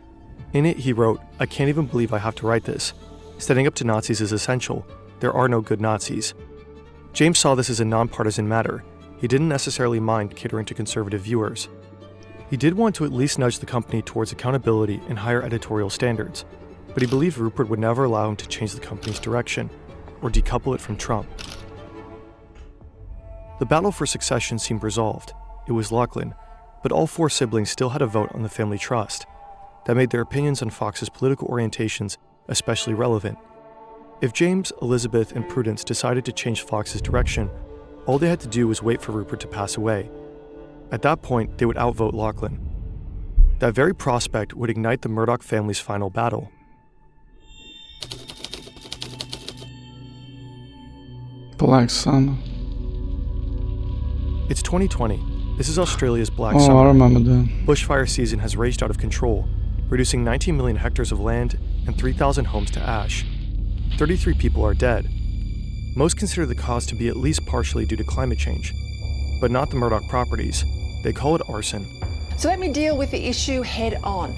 In it, he wrote, "I can't even believe I have to write this. Standing up to Nazis is essential. There are no good Nazis." James saw this as a nonpartisan matter. He didn't necessarily mind catering to conservative viewers. He did want to at least nudge the company towards accountability and higher editorial standards, but he believed Rupert would never allow him to change the company's direction or decouple it from Trump. The battle for succession seemed resolved. It was Lachlan, but all four siblings still had a vote on the family trust. That made their opinions on Fox's political orientations especially relevant. If James, Elizabeth, and Prudence decided to change Fox's direction, all they had to do was wait for Rupert to pass away. At that point, they would outvote Lachlan. That very prospect would ignite the Murdoch family's final battle. Black Sun. It's 2020. This is Australia's Black Oh, Summer. I remember that. Bushfire season has raged out of control, reducing 19 million hectares of land and 3,000 homes to ash. 33 people are dead. Most consider the cause to be at least partially due to climate change, but not the Murdoch properties. They call it arson. So let me deal with the issue head on.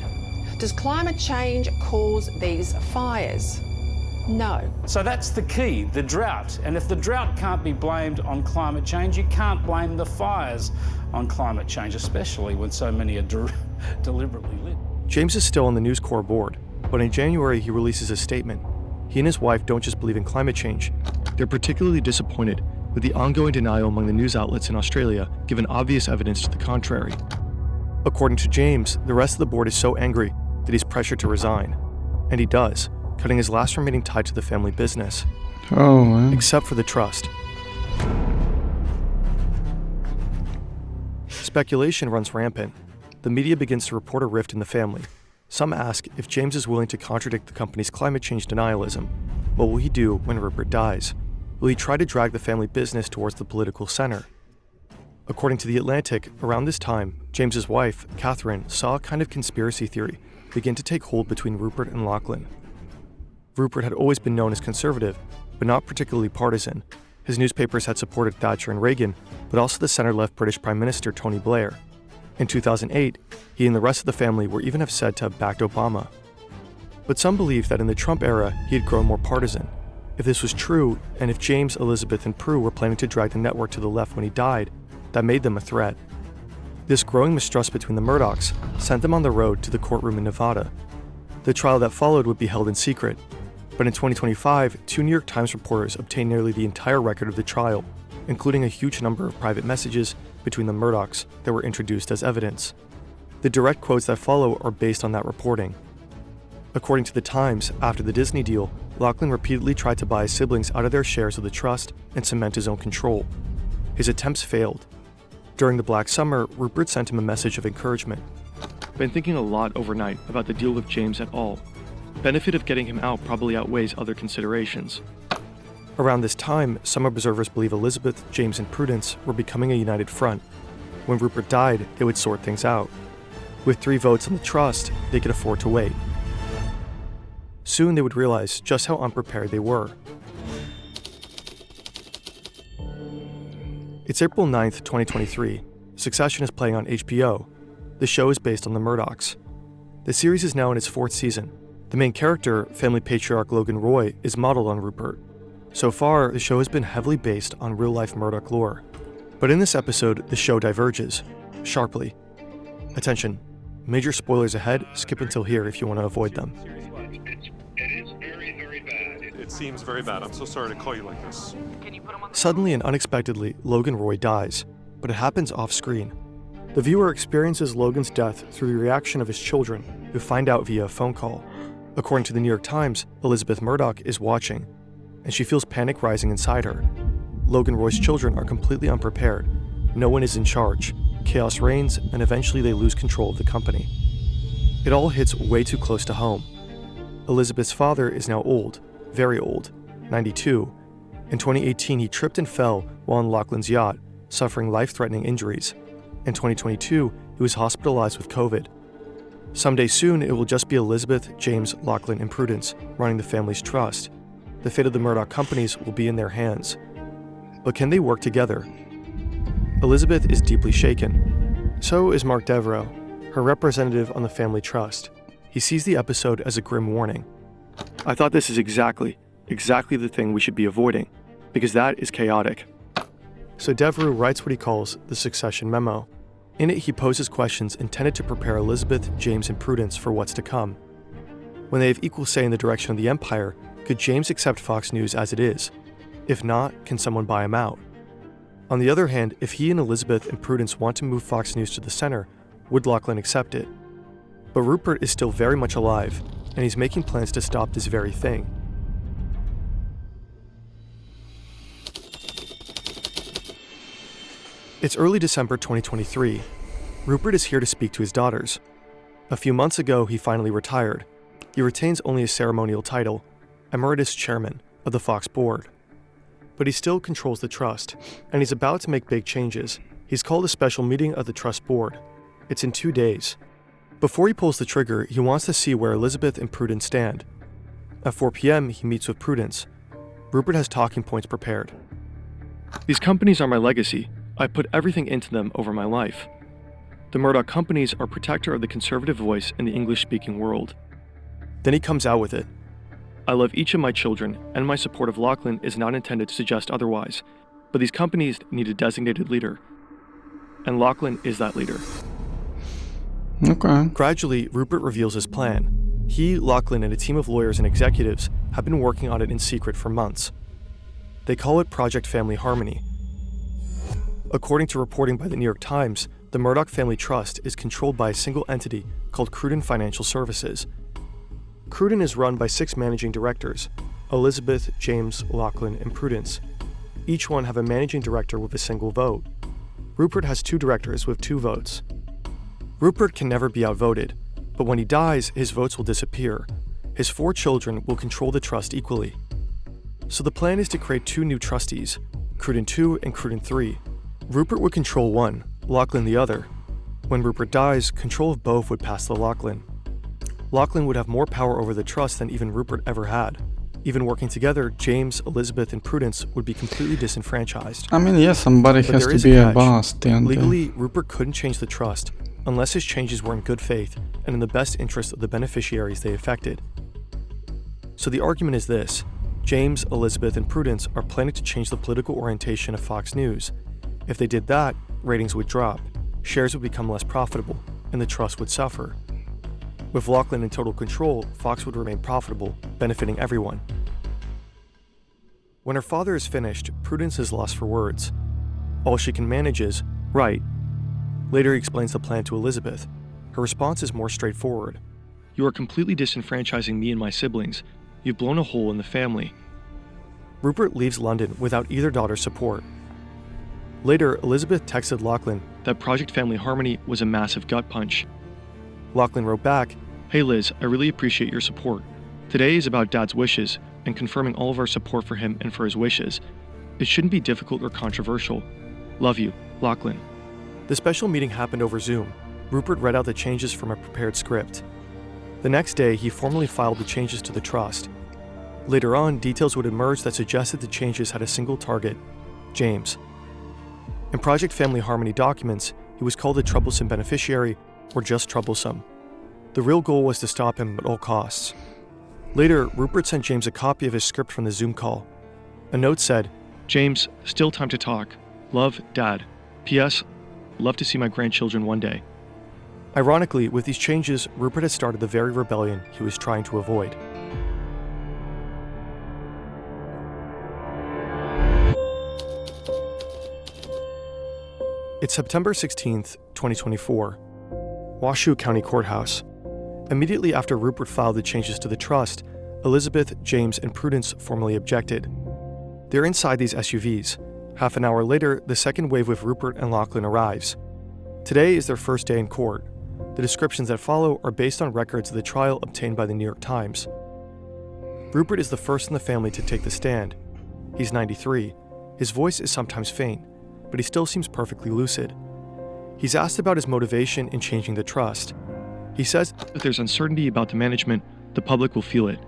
Does climate change cause these fires? No. So that's the key, the drought. And if the drought can't be blamed on climate change, you can't blame the fires on climate change, especially when so many are deliberately lit. James is still on the News Corps board, but in January he releases a statement. He and his wife don't just believe in climate change. They're particularly disappointed with the ongoing denial among the news outlets in Australia, given obvious evidence to the contrary. According to James, the rest of the board is so angry that he's pressured to resign. And he does, cutting his last remaining tie to the family business. Oh, man. Except for the trust. Speculation runs rampant. The media begins to report a rift in the family. Some ask if James is willing to contradict the company's climate change denialism. What will he do when Rupert dies? Will he try to drag the family business towards the political center? According to The Atlantic, around this time, James's wife, Catherine, saw a kind of conspiracy theory begin to take hold between Rupert and Lachlan. Rupert had always been known as conservative, but not particularly partisan. His newspapers had supported Thatcher and Reagan, but also the center-left British Prime Minister Tony Blair. In 2008, he and the rest of the family were even said to have backed Obama. But some believe that in the Trump era, he had grown more partisan. If this was true, and if James, Elizabeth, and Prue were planning to drag the network to the left when he died, that made them a threat. This growing mistrust between the Murdochs sent them on the road to the courtroom in Nevada. The trial that followed would be held in secret, but in 2025, 2 New York Times reporters obtained nearly the entire record of the trial, including a huge number of private messages between the Murdochs that were introduced as evidence. The direct quotes that follow are based on that reporting. According to the Times, after the Disney deal, Lachlan repeatedly tried to buy his siblings out of their shares of the trust and cement his own control. His attempts failed. During the Black Summer, Rupert sent him a message of encouragement. Been thinking a lot overnight about the deal with James et al. Benefit of getting him out probably outweighs other considerations. Around this time, some observers believe Elizabeth, James, and Prudence were becoming a united front. When Rupert died, they would sort things out. With 3 votes on the trust, they could afford to wait. Soon they would realize just how unprepared they were. It's April 9th, 2023. Succession is playing on HBO. The show is based on the Murdochs. The series is now in its 4th season. The main character, family patriarch Logan Roy, is modeled on Rupert. So far, the show has been heavily based on real-life Murdoch lore. But in this episode, the show diverges, sharply. Attention, major spoilers ahead, skip until here if you want to avoid them. It seems very bad. I'm so sorry to call you like this. Suddenly and unexpectedly, Logan Roy dies, but it happens off-screen. The viewer experiences Logan's death through the reaction of his children, who find out via a phone call. According to the New York Times, Elizabeth Murdoch is watching, and she feels panic rising inside her. Logan Roy's children are completely unprepared. No one is in charge. Chaos reigns, and eventually they lose control of the company. It all hits way too close to home. Elizabeth's father is now old, very old, 92. In 2018, he tripped and fell while on Lachlan's yacht, suffering life-threatening injuries. In 2022, he was hospitalized with COVID. Someday soon, it will just be Elizabeth, James, Lachlan, and Prudence running the family's trust. The fate of the Murdoch companies will be in their hands. But can they work together? Elizabeth is deeply shaken. So is Mark Devereaux, her representative on the family trust. He sees the episode as a grim warning. I thought this is exactly the thing we should be avoiding, because that is chaotic. So Devereaux writes what he calls the succession memo. In it, he poses questions intended to prepare Elizabeth, James, and Prudence for what's to come. When they have equal say in the direction of the empire, could James accept Fox News as it is? If not, can someone buy him out? On the other hand, if he and Elizabeth and Prudence want to move Fox News to the center, would Lachlan accept it? But Rupert is still very much alive, and he's making plans to stop this very thing. It's early December 2023. Rupert is here to speak to his daughters. A few months ago, he finally retired. He retains only a ceremonial title, Emeritus Chairman of the Fox Board. But he still controls the trust, and he's about to make big changes. He's called a special meeting of the trust board. It's in 2 days. Before he pulls the trigger, he wants to see where Elizabeth and Prudence stand. At 4 p.m., he meets with Prudence. Rupert has talking points prepared. These companies are my legacy. I put everything into them over my life. The Murdoch companies are protector of the conservative voice in the English-speaking world. Then he comes out with it. I love each of my children, and my support of Lachlan is not intended to suggest otherwise, but these companies need a designated leader. And Lachlan is that leader. Okay. Gradually, Rupert reveals his plan. He, Lachlan, and a team of lawyers and executives have been working on it in secret for months. They call it Project Family Harmony. According to reporting by the New York Times, the Murdoch Family Trust is controlled by a single entity called Cruden Financial Services. Cruden is run by 6 managing directors: Elizabeth, James, Lachlan, and Prudence. Each one have a managing director with a single vote. Rupert has 2 directors with 2 votes. Rupert can never be outvoted, but when he dies, his votes will disappear. His 4 children will control the trust equally. So the plan is to create 2 new trustees, Cruden 2 and Cruden 3. Rupert would control one, Lachlan the other. When Rupert dies, control of both would pass to Lachlan. Lachlan would have more power over the trust than even Rupert ever had. Even working together, James, Elizabeth, and Prudence would be completely disenfranchised. I mean, yeah, somebody But has there to is be a catch. boss. Legally, Rupert couldn't change the trust unless his changes were in good faith and in the best interest of the beneficiaries they affected. So the argument is this: James, Elizabeth, and Prudence are planning to change the political orientation of Fox News. If they did that, ratings would drop, shares would become less profitable, and the trust would suffer. With Lachlan in total control, Fox would remain profitable, benefiting everyone. When her father is finished, Prudence is lost for words. All she can manage is, right. Later he explains the plan to Elizabeth. Her response is more straightforward. You are completely disenfranchising me and my siblings. You've blown a hole in the family. Rupert leaves London without either daughter's support. Later, Elizabeth texted Lachlan that Project Family Harmony was a massive gut punch. Lachlan wrote back, "Hey Liz, I really appreciate your support. Today is about Dad's wishes and confirming all of our support for him and for his wishes. It shouldn't be difficult or controversial. Love you, Lachlan." The special meeting happened over Zoom. Rupert read out the changes from a prepared script. The next day, he formally filed the changes to the trust. Later on, details would emerge that suggested the changes had a single target: James. In Project Family Harmony documents, he was called a troublesome beneficiary or just troublesome. The real goal was to stop him at all costs. Later, Rupert sent James a copy of his script from the Zoom call. A note said, "James, still time to talk. Love, Dad. P.S. Love to see my grandchildren one day." Ironically, with these changes, Rupert had started the very rebellion he was trying to avoid. It's September 16th, 2024. Washoe County Courthouse. Immediately after Rupert filed the changes to the trust, Elizabeth, James, and Prudence formally objected. They're inside these SUVs. Half an hour later, the second wave with Rupert and Lachlan arrives. Today is their first day in court. The descriptions that follow are based on records of the trial obtained by the New York Times. Rupert is the first in the family to take the stand. He's 93. His voice is sometimes faint, but he still seems perfectly lucid. He's asked about his motivation in changing the trust. He says if there's uncertainty about the management, the public will feel it.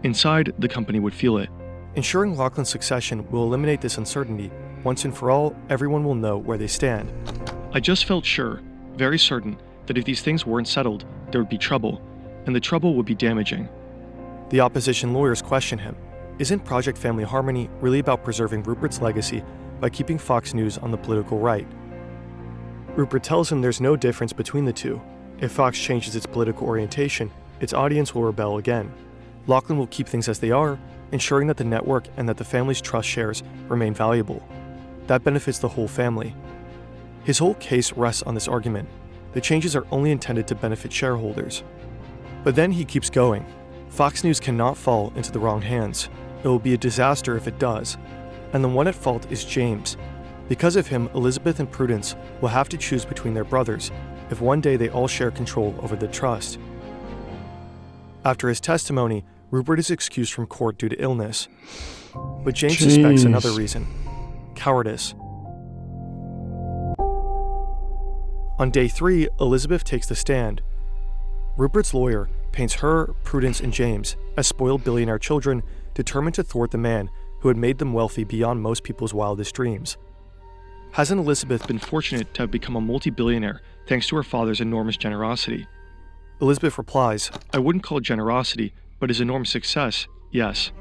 Inside, the company would feel it. Ensuring Lachlan's succession will eliminate this uncertainty. Once and for all, everyone will know where they stand. I just felt sure, very certain, that if these things weren't settled, there would be trouble, and the trouble would be damaging. The opposition lawyers question him. Isn't Project Family Harmony really about preserving Rupert's legacy by keeping Fox News on the political right? Rupert tells him there's no difference between the two. If Fox changes its political orientation, its audience will rebel again. Lachlan will keep things as they are, ensuring that the network and that the family's trust shares remain valuable. That benefits the whole family. His whole case rests on this argument. The changes are only intended to benefit shareholders. But then he keeps going. Fox News cannot fall into the wrong hands. It will be a disaster if it does. And the one at fault is James. Because of him, Elizabeth and Prudence will have to choose between their brothers if one day they all share control over the trust. After his testimony, Rupert is excused from court due to illness. But James suspects another reason: cowardice. On day 3, Elizabeth takes the stand. Rupert's lawyer paints her, Prudence, and James as spoiled billionaire children determined to thwart the man who had made them wealthy beyond most people's wildest dreams. Hasn't Elizabeth been fortunate to have become a multi-billionaire thanks to her father's enormous generosity? Elizabeth replies, I wouldn't call it generosity, but his enormous success, yes.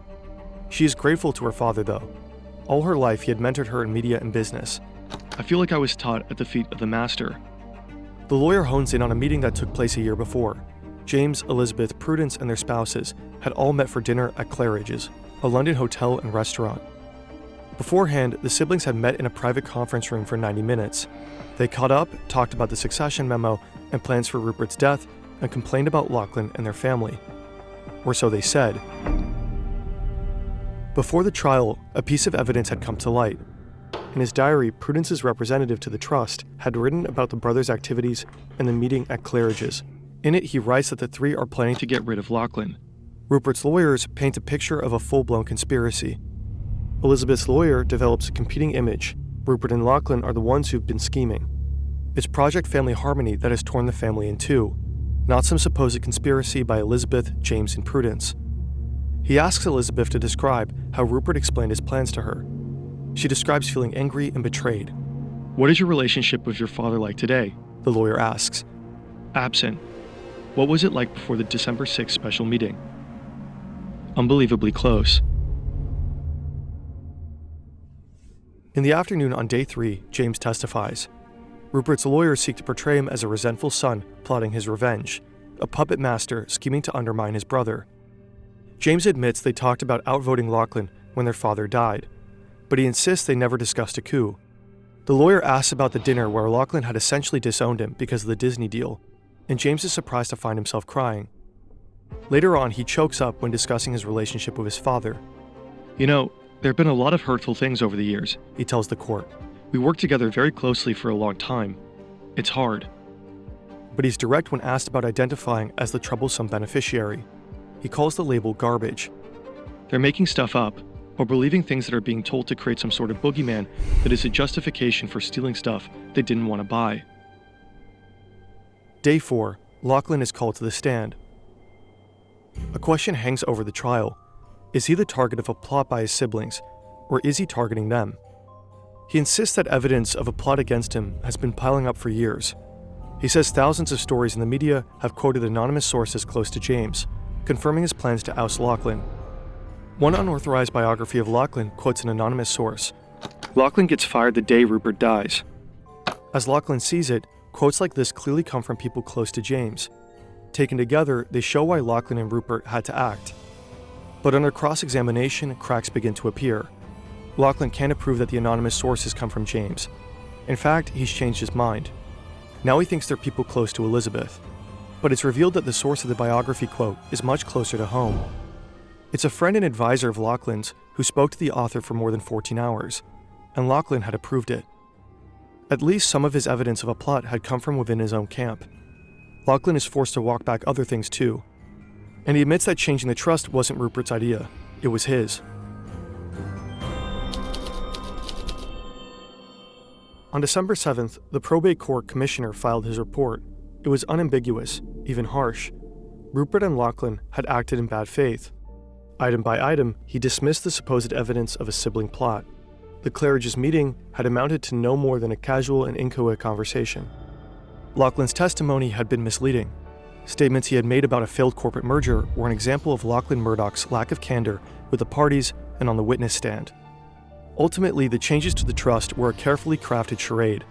She is grateful to her father, though. All her life, he had mentored her in media and business. I feel like I was taught at the feet of the master. The lawyer hones in on a meeting that took place a year before. James, Elizabeth, Prudence, and their spouses had all met for dinner at Claridge's, a London hotel and restaurant. Beforehand, the siblings had met in a private conference room for 90 minutes. They caught up, talked about the succession memo and plans for Rupert's death, and complained about Lachlan and their family. Or so they said. Before the trial, a piece of evidence had come to light. In his diary, Prudence's representative to the trust had written about the brothers' activities and the meeting at Claridge's. In it, he writes that the three are planning to get rid of Lachlan. Rupert's lawyers paint a picture of a full-blown conspiracy. Elizabeth's lawyer develops a competing image. Rupert and Lachlan are the ones who've been scheming. It's Project Family Harmony that has torn the family in two, not some supposed conspiracy by Elizabeth, James, and Prudence. He asks Elizabeth to describe how Rupert explained his plans to her. She describes feeling angry and betrayed. What is your relationship with your father like today? The lawyer asks. Absent. What was it like before the December 6th special meeting? Unbelievably close. In the afternoon on day 3, James testifies. Rupert's lawyers seek to portray him as a resentful son plotting his revenge, a puppet master scheming to undermine his brother. James admits they talked about outvoting Lachlan when their father died, but he insists they never discussed a coup. The lawyer asks about the dinner where Lachlan had essentially disowned him because of the Disney deal, and James is surprised to find himself crying. Later on, he chokes up when discussing his relationship with his father. You know, there have been a lot of hurtful things over the years, he tells the court. We worked together very closely for a long time. It's hard. But he's direct when asked about identifying as the troublesome beneficiary. He calls the label garbage. They're making stuff up, or believing things that are being told to create some sort of boogeyman that is a justification for stealing stuff they didn't want to buy. Day 4, Lachlan is called to the stand. A question hangs over the trial. Is he the target of a plot by his siblings, or is he targeting them? He insists that evidence of a plot against him has been piling up for years. He says thousands of stories in the media have quoted anonymous sources close to James, confirming his plans to oust Lachlan. One unauthorized biography of Lachlan quotes an anonymous source. Lachlan gets fired the day Rupert dies. As Lachlan sees it, quotes like this clearly come from people close to James. Taken together, they show why Lachlan and Rupert had to act. But under cross-examination, cracks begin to appear. Lachlan can't prove that the anonymous sources come from James. In fact, he's changed his mind. Now he thinks they're people close to Elizabeth. But it's revealed that the source of the biography quote is much closer to home. It's a friend and advisor of Lachlan's who spoke to the author for more than 14 hours, and Lachlan had approved it. At least some of his evidence of a plot had come from within his own camp. Lachlan is forced to walk back other things too, and he admits that changing the trust wasn't Rupert's idea, it was his. On December 7th, the probate court commissioner filed his report. It was unambiguous, even harsh. Rupert and Lachlan had acted in bad faith. Item by item, he dismissed the supposed evidence of a sibling plot. The Claridge's meeting had amounted to no more than a casual and inchoate conversation. Lachlan's testimony had been misleading. Statements he had made about a failed corporate merger were an example of Lachlan Murdoch's lack of candor with the parties and on the witness stand. Ultimately, the changes to the trust were a carefully crafted charade.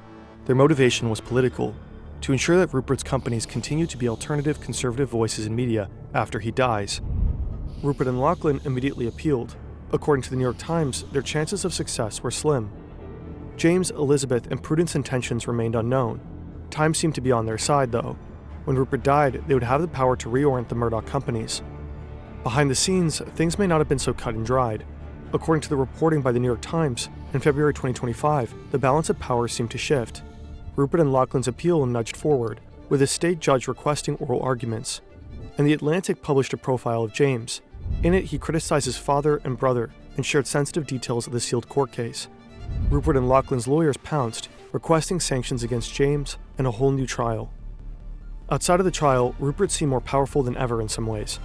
Their motivation was political, to ensure that Rupert's companies continue to be alternative conservative voices in media after he dies. Rupert and Lachlan immediately appealed. According to the New York Times, their chances of success were slim. James, Elizabeth, and Prudence's intentions remained unknown. Time seemed to be on their side, though. When Rupert died, they would have the power to reorient the Murdoch companies. Behind the scenes, things may not have been so cut and dried. According to the reporting by the New York Times, in February 2025, the balance of power seemed to shift. Rupert and Lachlan's appeal nudged forward, with a state judge requesting oral arguments. And The Atlantic published a profile of James. In it, he criticized his father and brother and shared sensitive details of the sealed court case. Rupert and Lachlan's lawyers pounced, requesting sanctions against James and a whole new trial. Outside of the trial, Rupert seemed more powerful than ever in some ways.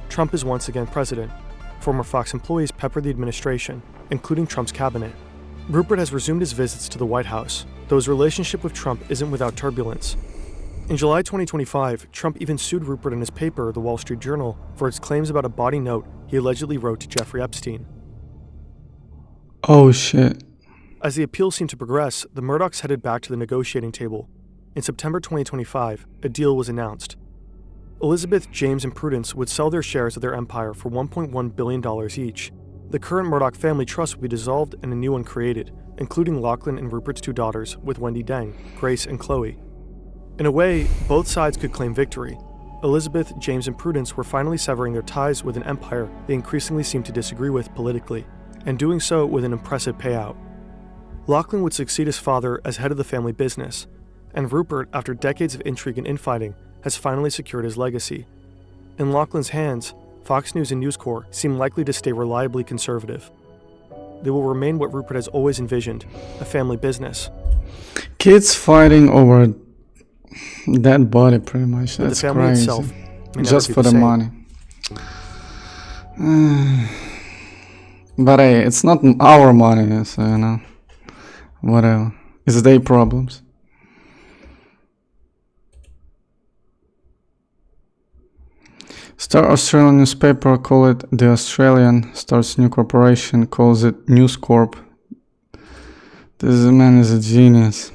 Trump is once again president. Former Fox employees pepper the administration, including Trump's cabinet. Rupert has resumed his visits to the White House, though his relationship with Trump isn't without turbulence. In July 2025, Trump even sued Rupert and his paper, The Wall Street Journal, for its claims about a bawdy note he allegedly wrote to Jeffrey Epstein. Oh shit. As the appeal seemed to progress, the Murdochs headed back to the negotiating table. In September 2025, a deal was announced. Elizabeth, James, and Prudence would sell their shares of their empire for $1.1 billion each. The current Murdoch family trust would be dissolved and a new one created, including Lachlan and Rupert's two daughters, with Wendy Deng, Grace, and Chloe. In a way, both sides could claim victory. Elizabeth, James, and Prudence were finally severing their ties with an empire they increasingly seemed to disagree with politically, and doing so with an impressive payout. Lachlan would succeed his father as head of the family business, and Rupert, after decades of intrigue and infighting, has finally secured his legacy. In Lachlan's hands, Fox News and News Corp seem likely to stay reliably conservative. They will remain what Rupert has always envisioned, a family business. Kids fighting over dead body, pretty much. But That's the family crazy. itself may Just never be for the the same. money. But hey, it's not our money, so you know. Whatever. It's their problems. Star Australian newspaper call it The Australian. Star's new corporation calls it News Corp. This man is a genius.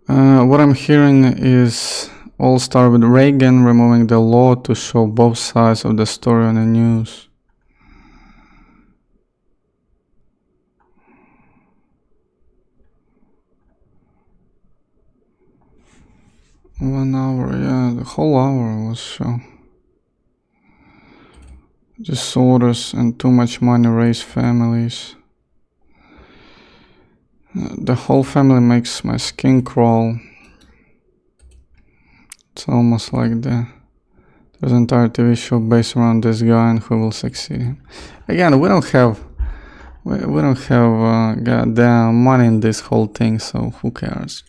What I'm hearing is all start with Reagan removing the law to show both sides of the story on the news. One hour, yeah, the whole hour was show. Disorders and too much money raise families. The whole family makes my skin crawl. It's almost like there's an entire TV show based around this guy and who will succeed. Again, we don't have goddamn money in this whole thing, so who cares?